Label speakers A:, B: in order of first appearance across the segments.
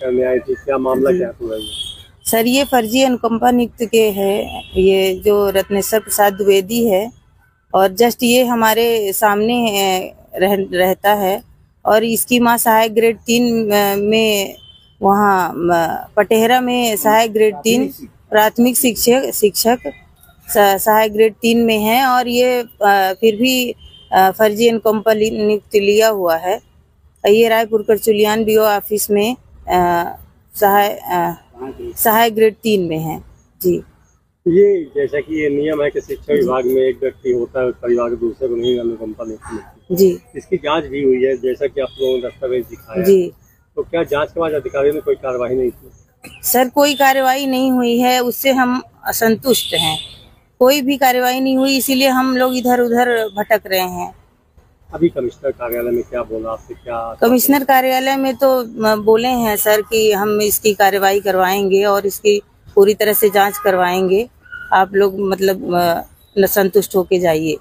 A: करने आई थी, क्या मामला क्या पूरा ये?
B: सर ये फर्जी अनुकंपा नियुक्त के है, ये जो रत्नेश्वर प्रसाद द्विवेदी है और जस्ट ये हमारे सामने रहता है और इसकी माँ सहायक ग्रेड 3 में वहाँ पटेहरा में सहायक ग्रेड 3 प्राथमिक शिक्षक सहायक ग्रेड 3 में है और ये फिर भी फर्जी अनुकंपा नियुक्त लिया हुआ है। ये रायपुर करचुलियान बीओ ऑफिस में सहायक ग्रेड 3 में है जी।
A: ये जैसा कि ये नियम है कि शिक्षा विभाग में एक व्यक्ति होता है, परिवार के दूसरे को नहीं अनुकंपा नियुक्त मिलती जी। इसकी जांच भी हुई है जैसा कि आप लोगों ने दस्तावेज दिखाया जी। तो क्या जांच के बाद अधिकारियों ने कोई कार्रवाई नहीं की?
B: सर कोई कार्रवाई नहीं हुई है, उससे हम असंतुष्ट हैं। कोई भी कार्रवाई नहीं हुई, इसीलिए हम लोग इधर उधर भटक रहे हैं।
A: अभी कमिश्नर कार्यालय में क्या बोला आपसे? क्या
B: कमिश्नर कार्यालय में तो बोले हैं सर कि हम इसकी कार्रवाई करवाएंगे और इसकी पूरी तरह से जांच करवाएंगे, आप लोग मतलब संतुष्ट होके जाइए।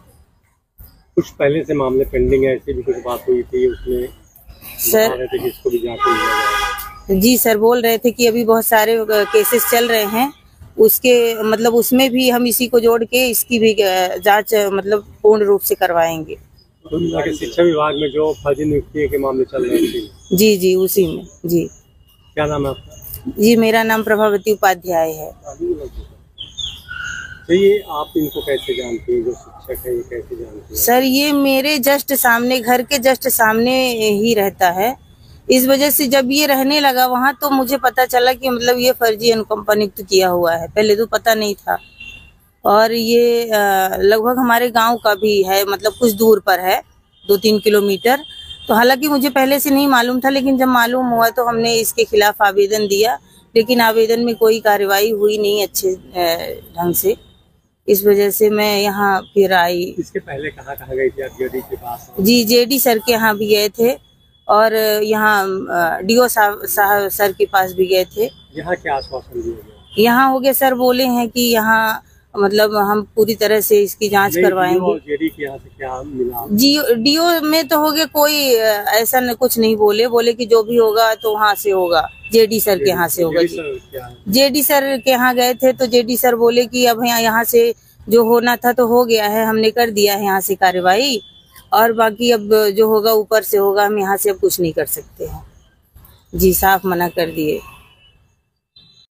A: कुछ पहले से मामले पेंडिंग है, ऐसी भी कुछ बात हुई थी उसमें
B: सर?
A: इसको भी जांच
B: जी सर बोल रहे थे कि अभी बहुत सारे केसेस चल रहे हैं, उसके मतलब उसमें भी हम इसी को जोड़ के इसकी भी जांच मतलब पूर्ण रूप से करवाएंगे।
A: तो शिक्षा विभाग में जो फर्जी नियुक्ति के मामले चल रहे हैं
B: जी जी उसी में जी।
A: क्या नाम है आपका?
B: जी मेरा नाम प्रभावती उपाध्याय है।
A: तो ये आप इनको कैसे जानते हैं, जो शिक्षक है ये कैसे जानते हैं?
B: सर ये मेरे जस्ट सामने, घर के जस्ट सामने ही रहता है, इस वजह से जब ये रहने लगा वहाँ तो मुझे पता चला कि मतलब ये फर्जी अनुकंपा नियुक्त किया हुआ है, पहले तो पता नहीं था। और ये लगभग हमारे गांव का भी है, मतलब कुछ दूर पर है, 2-3 किलोमीटर। तो हालांकि मुझे पहले से नहीं मालूम था, लेकिन जब मालूम हुआ तो हमने इसके खिलाफ आवेदन दिया, लेकिन आवेदन में कोई कार्रवाई हुई नहीं अच्छे ढंग से। इस वजह से मैं यहाँ फिर आई।
A: इसके पहले कहाँ गई थी आप? जेडी के पास?
B: जी जेडी सर के यहाँ भी गए थे और यहाँ डीओ साहब सर के पास भी गए थे।
A: यहाँ क्या आश्वासन दिया गया?
B: यहाँ हो गया सर, बोले हैं कि यहाँ मतलब हम पूरी तरह से इसकी जांच करवाएंगे।
A: जेडी के यहाँ से क्या मिला?
B: जी डीओ में तो हो गया, कोई ऐसा कुछ नहीं बोले कि जो भी होगा तो वहाँ से होगा, जेडी सर के यहाँ से होगा। जेडी सर के यहाँ गए थे तो जेडी सर बोले कि अब यहाँ से जो होना था तो हो गया है, हमने कर दिया है यहाँ से कार्रवाई, और बाकी अब जो होगा ऊपर से होगा, हम यहाँ से अब कुछ नहीं कर सकते हैं। जी साफ मना कर दिए।